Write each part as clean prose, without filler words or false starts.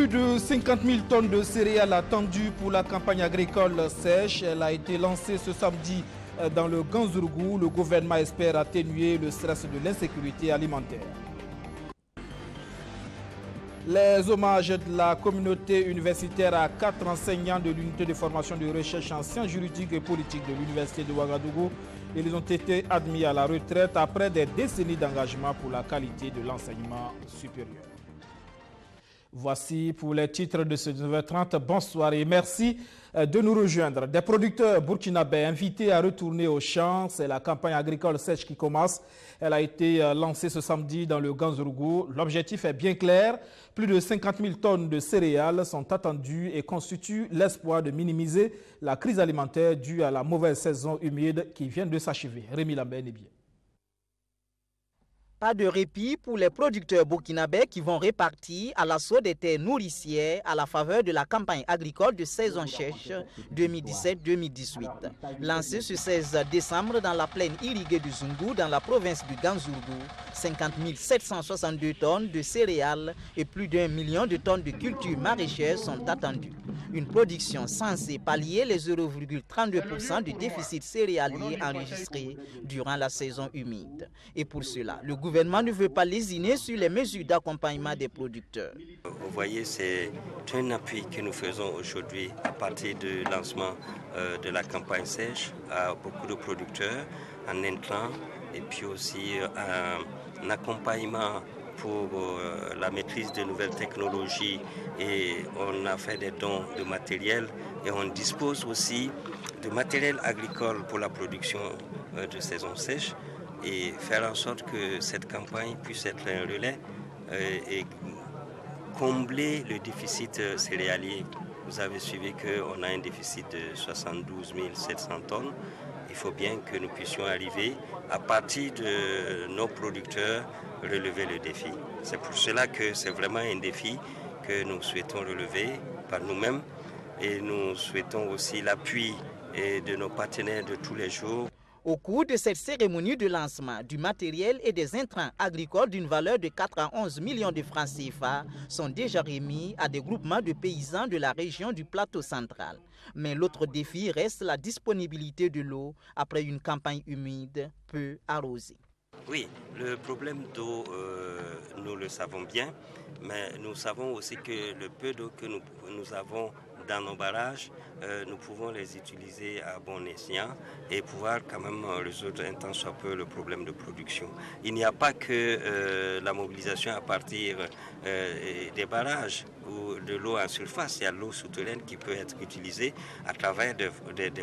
de 50 000 tonnes de céréales attendues pour la campagne agricole sèche. Elle a été lancée ce samedi dans le Ganzourgou. Le gouvernement espère atténuer le stress de l'insécurité alimentaire. Les hommages de la communauté universitaire à 4 enseignants de l'unité de formation de recherche en sciences juridiques et politiques de l'université de Ouagadougou. Ils ont été admis à la retraite après des décennies d'engagement pour la qualité de l'enseignement supérieur. Voici pour les titres de ce 9h30. Bonsoir et merci de nous rejoindre. Des producteurs burkinabés invités à retourner aux champs. C'est la campagne agricole sèche qui commence. Elle a été lancée ce samedi dans le Ganzourgou. L'objectif est bien clair. Plus de 50 000 tonnes de céréales sont attendues et constituent l'espoir de minimiser la crise alimentaire due à la mauvaise saison humide qui vient de s'achever. Rémi Lambert est bien. Pas de répit pour les producteurs burkinabés qui vont répartir à l'assaut des terres nourricières à la faveur de la campagne agricole de saison sèche 2017-2018. Lancée ce 16 décembre dans la plaine irriguée du Zungu dans la province du Ganzourgou, 50 762 tonnes de céréales et plus d'1 million de tonnes de cultures maraîchères sont attendues. Une production censée pallier les 0,32% du déficit céréalier enregistré durant la saison humide. Et pour cela, le gouvernement ne veut pas lésiner sur les mesures d'accompagnement des producteurs. Vous voyez, c'est un appui que nous faisons aujourd'hui à partir du lancement de la campagne sèche à beaucoup de producteurs en intrant et puis aussi un accompagnement pour la maîtrise des nouvelles technologies et on a fait des dons de matériel et on dispose aussi de matériel agricole pour la production de saison sèche et faire en sorte que cette campagne puisse être un relais et combler le déficit céréalier. Vous avez suivi qu'on a un déficit de 72 700 tonnes. Il faut bien que nous puissions arriver, à partir de nos producteurs, relever le défi. C'est pour cela que c'est vraiment un défi que nous souhaitons relever par nous-mêmes et nous souhaitons aussi l'appui de nos partenaires de tous les jours. Au cours de cette cérémonie de lancement, du matériel et des intrants agricoles d'une valeur de 4 à 11 millions de francs CFA sont déjà remis à des groupements de paysans de la région du plateau central. Mais l'autre défi reste la disponibilité de l'eau après une campagne humide peu arrosée. Oui, le problème d'eau, nous le savons bien, mais nous savons aussi que le peu d'eau que nous avons dans nos barrages, nous pouvons les utiliser à bon escient et pouvoir quand même résoudre un tant soit peu le problème de production. Il n'y a pas que la mobilisation à partir des barrages ou de l'eau en surface, il y a l'eau souterraine qui peut être utilisée à travers des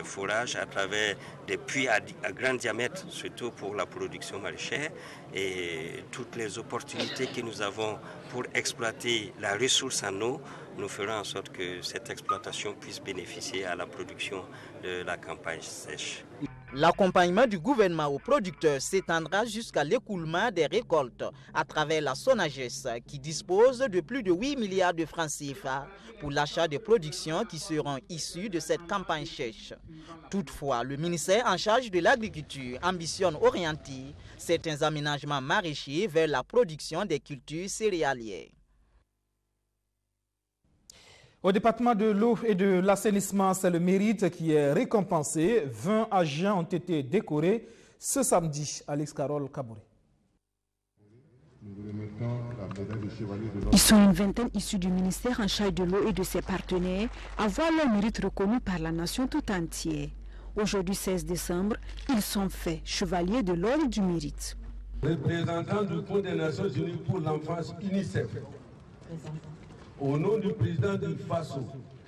forages, à travers des puits à grand diamètre, surtout pour la production maraîchère et toutes les opportunités que nous avons pour exploiter la ressource en eau, nous ferons en sorte que cette exploitation puisse bénéficier à la production de la campagne sèche. L'accompagnement du gouvernement aux producteurs s'étendra jusqu'à l'écoulement des récoltes à travers la SONAGES qui dispose de plus de 8 milliards de francs CFA pour l'achat des productions qui seront issues de cette campagne sèche. Toutefois, le ministère en charge de l'agriculture ambitionne orienter certains aménagements maraîchers vers la production des cultures céréalières. Au département de l'eau et de l'assainissement, c'est le mérite qui est récompensé. 20 agents ont été décorés ce samedi. Alex Carole Kabouré. Ils sont une vingtaine issus du ministère en charge de l'eau et de ses partenaires à voir leur mérite reconnu par la nation tout entière. Aujourd'hui 16 décembre, ils sont faits chevaliers de l'ordre du mérite. Représentant du Fonds des Nations Unies pour l'enfance UNICEF. Au nom du président du FASO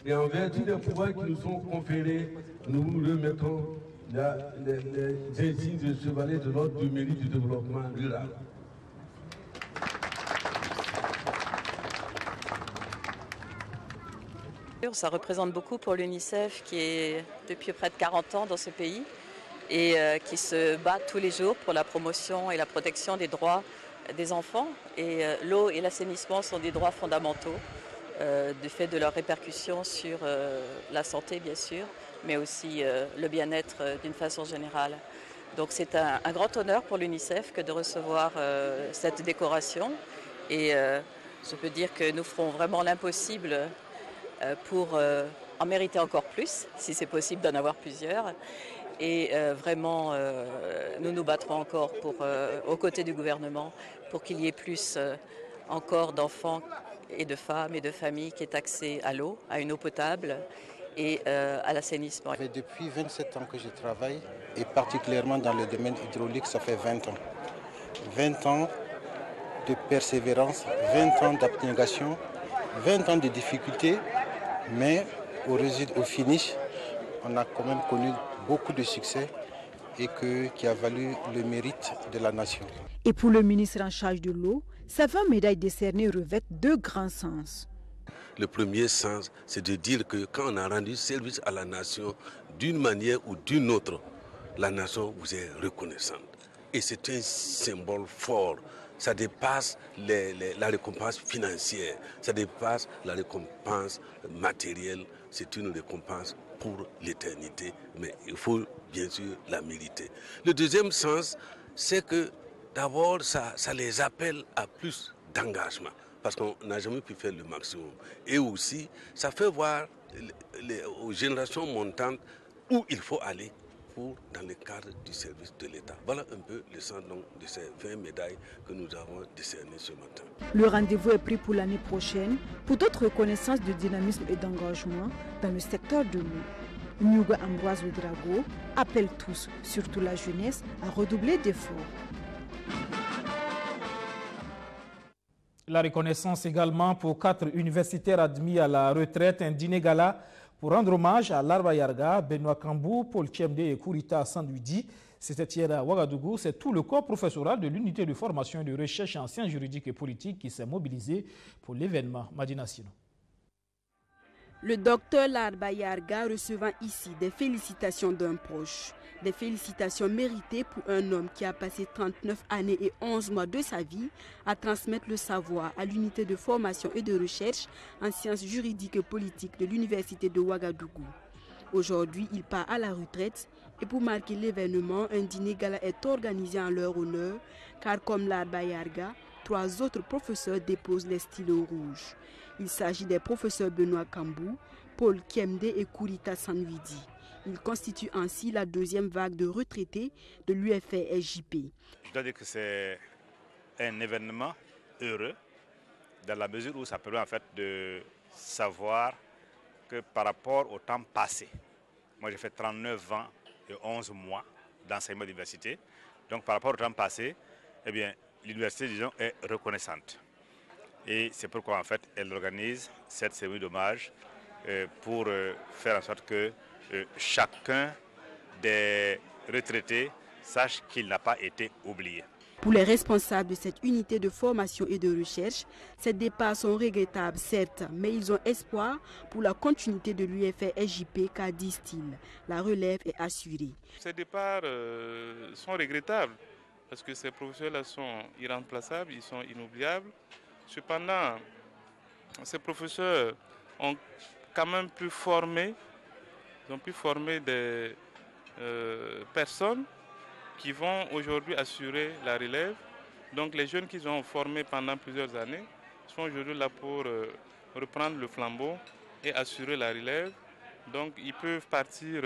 et en vertu des pouvoirs qui nous sont conférés, nous remettons les insignes de chevalier de l'ordre du mérite du développement rural. Ça représente beaucoup pour l'UNICEF qui est depuis près de 40 ans dans ce pays et qui se bat tous les jours pour la promotion et la protection des droits des enfants. Et l'eau et l'assainissement sont des droits fondamentaux du fait de leurs répercussions sur la santé bien sûr, mais aussi le bien-être d'une façon générale. Donc c'est un grand honneur pour l'UNICEF que de recevoir cette décoration et Je peux dire que nous ferons vraiment l'impossible pour en mériter encore plus, si c'est possible d'en avoir plusieurs. Et vraiment, nous nous battrons encore aux côtés du gouvernement pour qu'il y ait plus encore d'enfants et de femmes et de familles qui aient accès à l'eau, à une eau potable et à l'assainissement. Depuis 27 ans que je travaille, et particulièrement dans le domaine hydraulique, ça fait 20 ans. 20 ans de persévérance, 20 ans d'abnégation, 20 ans de difficultés, mais au finish, on a quand même connu beaucoup de succès et qui a valu le mérite de la nation. Et pour le ministre en charge de l'eau, ces 20 médailles décernées revêtent deux grands sens. Le premier sens, c'est de dire que quand on a rendu service à la nation d'une manière ou d'une autre, la nation vous est reconnaissante. Et c'est un symbole fort. Ça dépasse la récompense financière, ça dépasse la récompense matérielle. C'est une récompense pour l'éternité, mais il faut bien sûr la mériter. Le deuxième sens, c'est que d'abord, ça les appelle à plus d'engagement, parce qu'on n'a jamais pu faire le maximum. Et aussi, ça fait voir aux générations montantes où il faut aller dans le cadre du service de l'État. Voilà un peu le sens de ces 20 médailles que nous avons décernées ce matin. Le rendez-vous est pris pour l'année prochaine pour d'autres reconnaissances de dynamisme et d'engagement dans le secteur de l'eau. Nyuga Ambroise Ouedraogo appelle tous, surtout la jeunesse, à redoubler d'efforts. La reconnaissance également pour 4 universitaires admis à la retraite, un dîner gala pour rendre hommage à Larba Yarga, Benoît Kambou, Paul Tchemde et Kourita Sanduidi. C'était hier à Ouagadougou. C'est tout le corps professoral de l'unité de formation et de recherche en sciences juridiques et politiques qui s'est mobilisé pour l'événement. Madina Sino. Le docteur Larba Yarga recevant ici des félicitations d'un proche. Des félicitations méritées pour un homme qui a passé 39 années et 11 mois de sa vie à transmettre le savoir à l'unité de formation et de recherche en sciences juridiques et politiques de l'université de Ouagadougou. Aujourd'hui, il part à la retraite et pour marquer l'événement, un dîner gala est organisé en leur honneur car comme Larba Yarga, 3 autres professeurs déposent les stylos rouges. Il s'agit des professeurs Benoît Kambou, Paul Tchemde et Kourita Sanduidi. Il constitue ainsi la deuxième vague de retraités de l'UFR-SJP. Je dois dire que c'est un événement heureux dans la mesure où ça permet en fait de savoir que par rapport au temps passé, moi j'ai fait 39 ans et 11 mois d'enseignement d'université, donc par rapport au temps passé, eh bien l'université disons est reconnaissante. Et c'est pourquoi en fait elle organise cette cérémonie d'hommage pour faire en sorte que chacun des retraités sache qu'il n'a pas été oublié. Pour les responsables de cette unité de formation et de recherche, ces départs sont regrettables certes, mais ils ont espoir pour la continuité de l'UFR-SJP car disent-ils, la relève est assurée. Ces départs sont regrettables parce que ces professeurs-là sont irremplaçables, ils sont inoubliables. Cependant, ces professeurs ont quand même pu former des personnes qui vont aujourd'hui assurer la relève. Donc les jeunes qu'ils ont formés pendant plusieurs années sont aujourd'hui là pour reprendre le flambeau et assurer la relève. Donc ils peuvent partir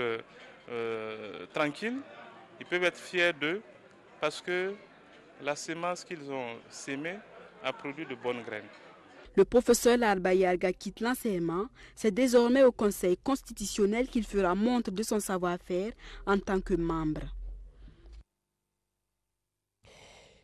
tranquilles, ils peuvent être fiers d'eux parce que la semence qu'ils ont sémée a produit de bonnes graines. Le professeur Larba Yarga quitte l'enseignement. C'est désormais au Conseil constitutionnel qu'il fera montre de son savoir-faire en tant que membre.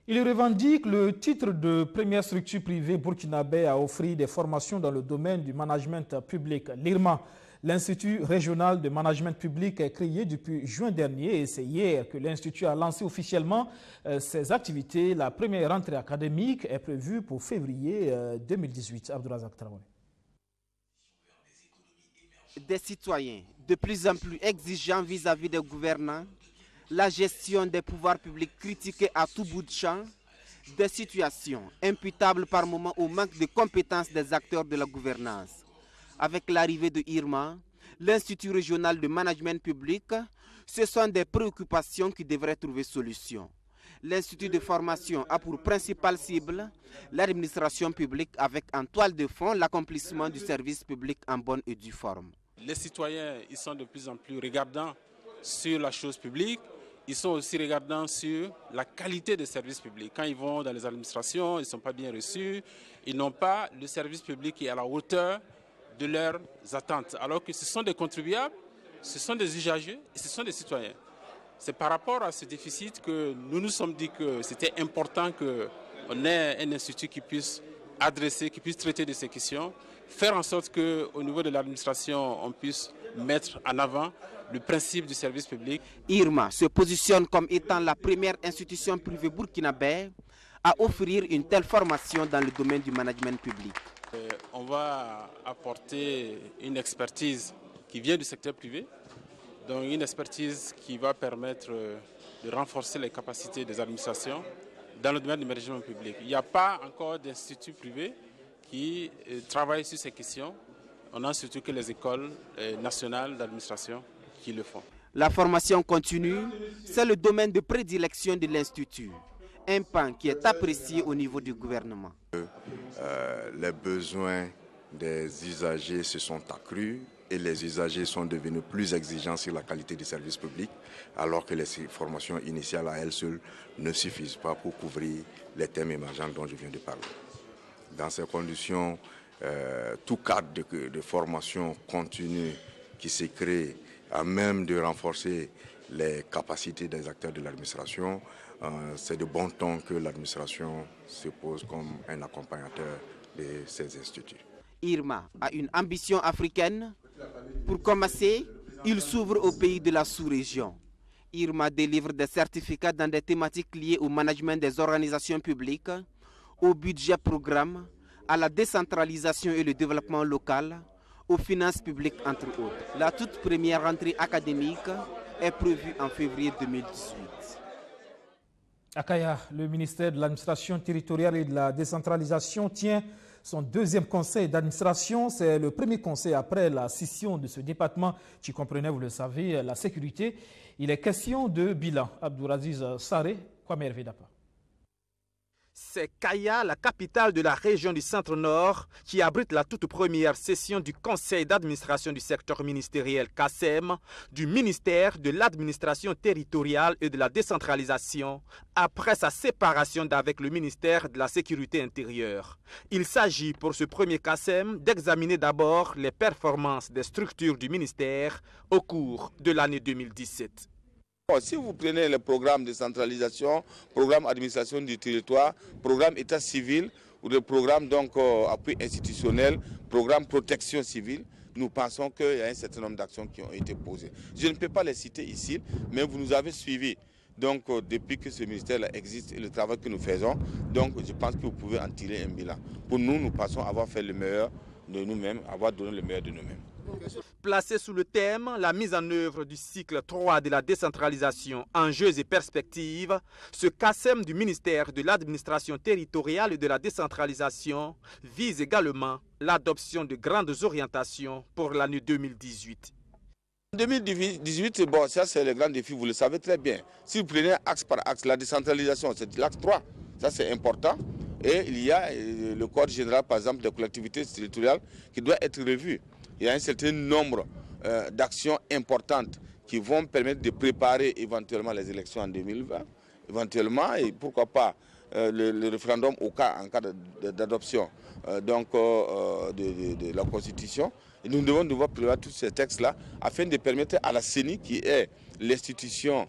Il revendique le titre de première structure privée burkinabé à offrir des formations dans le domaine du management public. L'IRMA, l'Institut régional de management public, est créé depuis juin dernier et c'est hier que l'Institut a lancé officiellement ses activités. La première rentrée académique est prévue pour février 2018. Abdourazak Traoré. Des citoyens de plus en plus exigeants vis-à-vis des gouvernants, la gestion des pouvoirs publics critiquée à tout bout de champ, des situations imputables par moments au manque de compétences des acteurs de la gouvernance. Avec l'arrivée de IRMA, l'Institut régional de management public, ce sont des préoccupations qui devraient trouver solution. L'Institut de formation a pour principale cible l'administration publique avec en toile de fond l'accomplissement du service public en bonne et due forme. Les citoyens, ils sont de plus en plus regardants sur la chose publique. Ils sont aussi regardants sur la qualité des services publics. Quand ils vont dans les administrations, ils ne sont pas bien reçus. Ils n'ont pas le service public qui est à la hauteur de leurs attentes. Alors que ce sont des contribuables, ce sont des usagers et ce sont des citoyens. C'est par rapport à ce déficit que nous nous sommes dit que c'était important qu'on ait un institut qui puisse adresser, qui puisse traiter de ces questions, faire en sorte qu'au niveau de l'administration, on puisse mettre en avant le principe du service public. IRMA se positionne comme étant la première institution privée burkinabé à offrir une telle formation dans le domaine du management public. On va apporter une expertise qui vient du secteur privé, donc une expertise qui va permettre de renforcer les capacités des administrations dans le domaine du management public. Il n'y a pas encore d'institut privé qui travaille sur ces questions. On a surtout que les écoles nationales d'administration qui le font. La formation continue, c'est le domaine de prédilection de l'Institut, un pan qui est apprécié au niveau du gouvernement. Les besoins des usagers se sont accrus et les usagers sont devenus plus exigeants sur la qualité du service public, alors que les formations initiales à elles seules ne suffisent pas pour couvrir les thèmes émergents dont je viens de parler. Dans ces conditions, tout cadre de formation continue qui se crée à même de renforcer les capacités des acteurs de l'administration, c'est de bon ton que l'administration se pose comme un accompagnateur de ces instituts. IRMA a une ambition africaine. Pour commencer, il s'ouvre aux pays de la sous-région. IRMA délivre des certificats dans des thématiques liées au management des organisations publiques, au budget programme, à la décentralisation et le développement local, aux finances publiques entre autres. La toute première rentrée académique est prévue en février 2018. À Kaya, le ministère de l'administration territoriale et de la décentralisation tient son deuxième conseil d'administration. C'est le premier conseil après la scission de ce département qui comprenait, vous le savez, la sécurité. Il est question de bilan. Abdouraziz Saré, Kwame Hervé Dapa. C'est Kaya, la capitale de la région du Centre-Nord, qui abrite la toute première session du conseil d'administration du secteur ministériel KASEM, du ministère de l'administration territoriale et de la décentralisation, après sa séparation d'avec le ministère de la sécurité intérieure. Il s'agit pour ce premier KASEM d'examiner d'abord les performances des structures du ministère au cours de l'année 2017. Si vous prenez le programme de centralisation, programme administration du territoire, programme état civil ou le programme donc appui institutionnel, programme protection civile, nous pensons qu'il y a un certain nombre d'actions qui ont été posées. Je ne peux pas les citer ici, mais vous nous avez suivis. Donc depuis que ce ministère existe et le travail que nous faisons, donc je pense que vous pouvez en tirer un bilan. Pour nous, nous pensons avoir fait le meilleur de nous-mêmes, avoir donné le meilleur de nous-mêmes. Placé sous le thème « La mise en œuvre du cycle 3 de la décentralisation, enjeux et perspectives », ce KASEM du ministère de l'administration territoriale et de la décentralisation vise également l'adoption de grandes orientations pour l'année 2018. En 2018, bon, ça c'est le grand défi, vous le savez très bien. Si vous prenez axe par axe, la décentralisation, c'est l'axe 3, ça c'est important. Et il y a le code général, par exemple, des collectivités territoriales qui doit être revu. Il y a un certain nombre d'actions importantes qui vont permettre de préparer éventuellement les élections en 2020, éventuellement, et pourquoi pas le référendum en cas d'adoption de la Constitution. Et nous devons prévoir tous ces textes-là afin de permettre à la CENI, qui est l'institution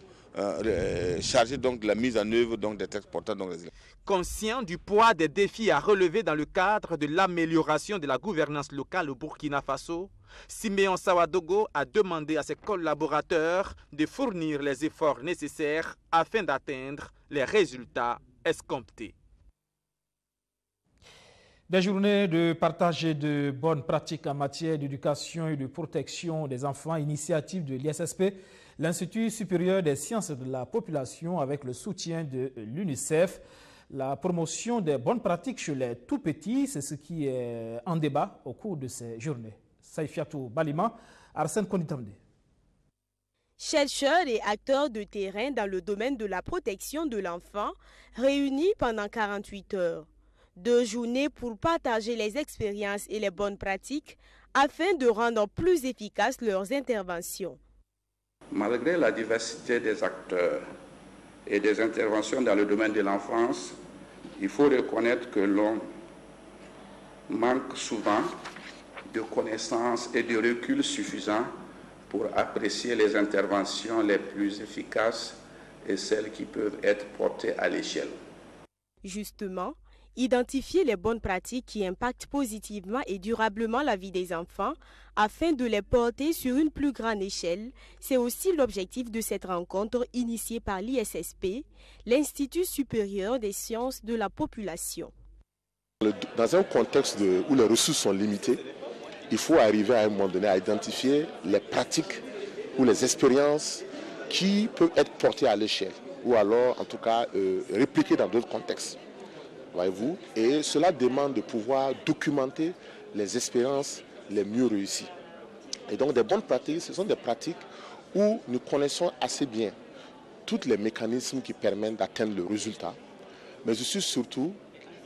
chargée donc de la mise en œuvre donc des textes portant donc les élections. Conscient du poids des défis à relever dans le cadre de l'amélioration de la gouvernance locale au Burkina Faso, Siméon Sawadogo a demandé à ses collaborateurs de fournir les efforts nécessaires afin d'atteindre les résultats escomptés. Des journées de partage de bonnes pratiques en matière d'éducation et de protection des enfants, initiative de l'ISSP, l'Institut supérieur des sciences de la population avec le soutien de l'UNICEF. La promotion des bonnes pratiques chez les tout-petits, c'est ce qui est en débat au cours de ces journées. Saïfiatou Balima, Arsène Konitamde. Chercheurs et acteurs de terrain dans le domaine de la protection de l'enfant réunis pendant 48 heures. 2 journées pour partager les expériences et les bonnes pratiques afin de rendre plus efficaces leurs interventions. Malgré la diversité des acteurs et des interventions dans le domaine de l'enfance, il faut reconnaître que l'on manque souvent de connaissances et de recul suffisants pour apprécier les interventions les plus efficaces et celles qui peuvent être portées à l'échelle. Justement, identifier les bonnes pratiques qui impactent positivement et durablement la vie des enfants afin de les porter sur une plus grande échelle, c'est aussi l'objectif de cette rencontre initiée par l'ISSP, l'Institut supérieur des sciences de la population. Dans un contexte où les ressources sont limitées, il faut arriver à un moment donné à identifier les pratiques ou les expériences qui peuvent être portées à l'échelle ou alors en tout cas répliquées dans d'autres contextes. Voyez-vous, et cela demande de pouvoir documenter les expériences les mieux réussies. Et donc des bonnes pratiques, ce sont des pratiques où nous connaissons assez bien tous les mécanismes qui permettent d'atteindre le résultat, mais aussi surtout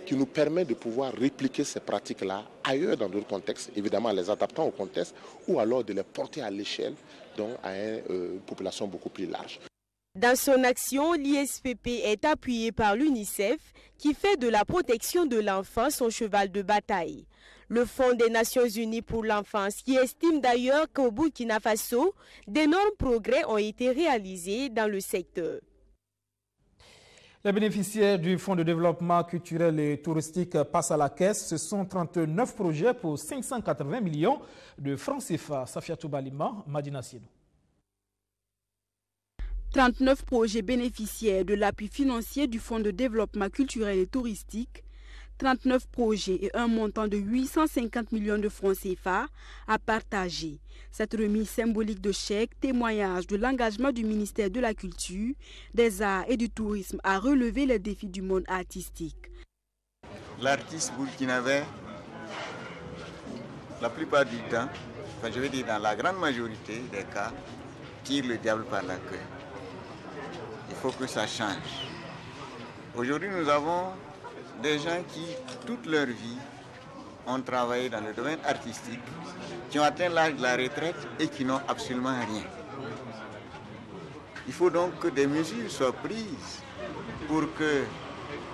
qui nous permet de pouvoir répliquer ces pratiques-là ailleurs dans d'autres contextes, évidemment en les adaptant au contexte, ou alors de les porter à l'échelle, donc à une population beaucoup plus large. Dans son action, l'ISPP est appuyé par l'UNICEF qui fait de la protection de l'enfant son cheval de bataille. Le Fonds des Nations Unies pour l'enfance qui estime d'ailleurs qu'au Burkina Faso, d'énormes progrès ont été réalisés dans le secteur. Les bénéficiaires du Fonds de développement culturel et touristique passent à la caisse. Ce sont 39 projets pour 580 millions de francs CFA. Safiatou Balima, Madina Sienou. 39 projets bénéficiaires de l'appui financier du Fonds de développement culturel et touristique, 39 projets et un montant de 850 millions de francs CFA à partager. Cette remise symbolique de chèques, témoignage de l'engagement du ministère de la Culture, des Arts et du Tourisme à relever les défis du monde artistique. L'artiste burkinabé, la plupart du temps, enfin je veux dire dans la grande majorité des cas, tire le diable par la queue. Il faut que ça change. Aujourd'hui, nous avons des gens qui, toute leur vie, ont travaillé dans le domaine artistique, qui ont atteint l'âge de la retraite et qui n'ont absolument rien. Il faut donc que des mesures soient prises pour que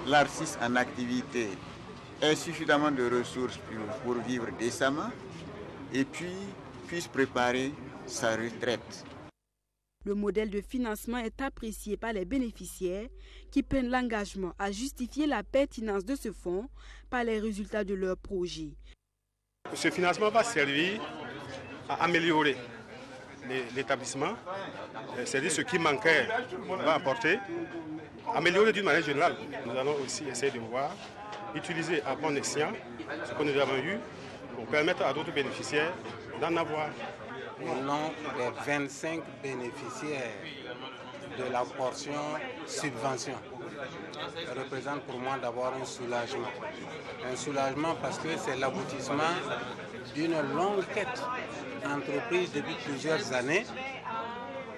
l'artiste en activité ait suffisamment de ressources pour vivre décemment et puis puisse préparer sa retraite. Le modèle de financement est apprécié par les bénéficiaires qui prennent l'engagement à justifier la pertinence de ce fonds par les résultats de leur projet. Ce financement va servir à améliorer l'établissement, c'est-à-dire ce qui manquait, on va apporter, améliorer d'une manière générale. Nous allons aussi essayer de voir, utiliser à bon escient ce que nous avons eu pour permettre à d'autres bénéficiaires d'en avoir. Au nom des 25 bénéficiaires de la portion subvention, ça représente pour moi d'abord un soulagement. Un soulagement parce que c'est l'aboutissement d'une longue quête entreprise depuis plusieurs années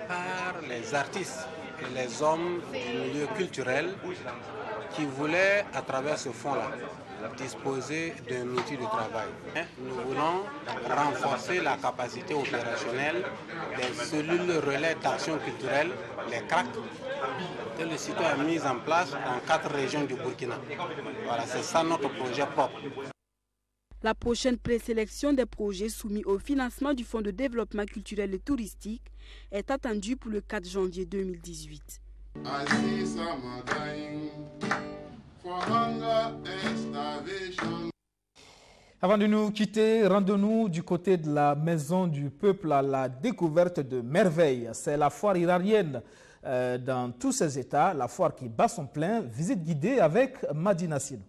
par les artistes et les hommes du milieu culturel qui voulaient, à travers ce fonds-là, disposer d'un outil de travail. Nous voulons renforcer la capacité opérationnelle des cellules relais d'action culturelle, les CRAC, que le site a mis en place dans 4 régions du Burkina. Voilà, c'est ça notre projet propre. La prochaine présélection des projets soumis au financement du Fonds de développement culturel et touristique est attendue pour le 4 janvier 2018. Avant de nous quitter, rendons-nous du côté de la Maison du Peuple à la découverte de merveilles. C'est la foire iranienne dans tous ses états, la foire qui bat son plein. Visite guidée avec Madina Sienou.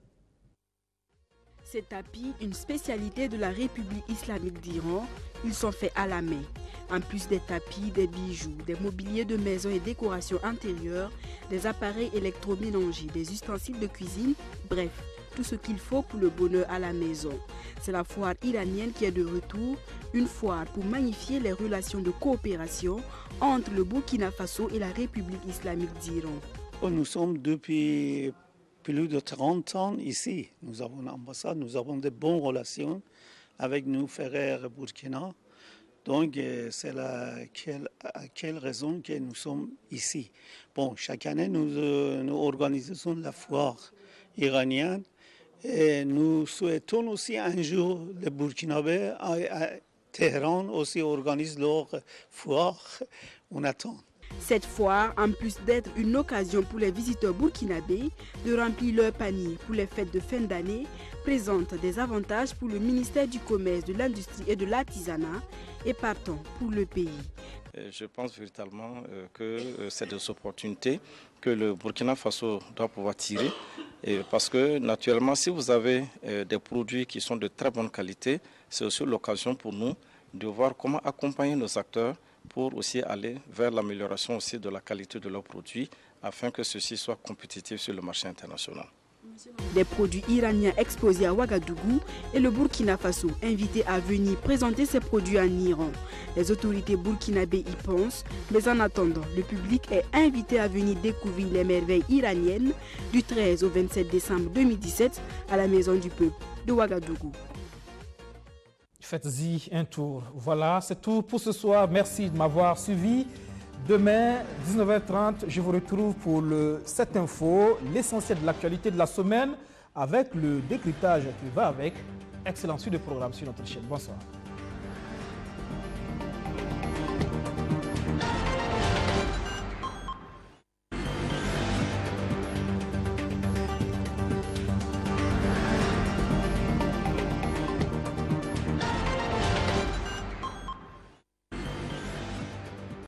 Ces tapis, une spécialité de la République islamique d'Iran, ils sont faits à la main. En plus des tapis, des bijoux, des mobiliers de maison et décorations intérieures, des appareils électroménagers, des ustensiles de cuisine, bref, tout ce qu'il faut pour le bonheur à la maison. C'est la foire iranienne qui est de retour, une foire pour magnifier les relations de coopération entre le Burkina Faso et la République islamique d'Iran. Nous sommes depuis plus de 30 ans ici. Nous avons une ambassade, nous avons de bonnes relations avec nos frères burkinabés. Donc, c'est quelle raison que nous sommes ici. Bon, chaque année, nous organisons la foire iranienne et nous souhaitons aussi un jour les Burkinabés à Téhéran aussi organisent leur foire. On attend. Cette foire, en plus d'être une occasion pour les visiteurs burkinabés de remplir leur panier pour les fêtes de fin d'année, présente des avantages pour le ministère du Commerce, de l'Industrie et de l'Artisanat et partant pour le pays. Je pense véritablement que c'est des opportunités que le Burkina Faso doit pouvoir tirer. Parce que naturellement, si vous avez des produits qui sont de très bonne qualité, c'est aussi l'occasion pour nous de voir comment accompagner nos acteurs pour aussi aller vers l'amélioration aussi de la qualité de leurs produits afin que ceux-ci soient compétitifs sur le marché international. Des produits iraniens exposés à Ouagadougou et le Burkina Faso invité à venir présenter ses produits en Iran. Les autorités burkinabées y pensent, mais en attendant, le public est invité à venir découvrir les merveilles iraniennes du 13 au 27 décembre 2017 à la Maison du Peuple de Ouagadougou. Faites-y un tour. Voilà, c'est tout pour ce soir. Merci de m'avoir suivi. Demain, 19h30, je vous retrouve pour le 7 Info, l'essentiel de l'actualité de la semaine, avec le décryptage qui va avec. Excellent suite de programme sur notre chaîne. Bonsoir.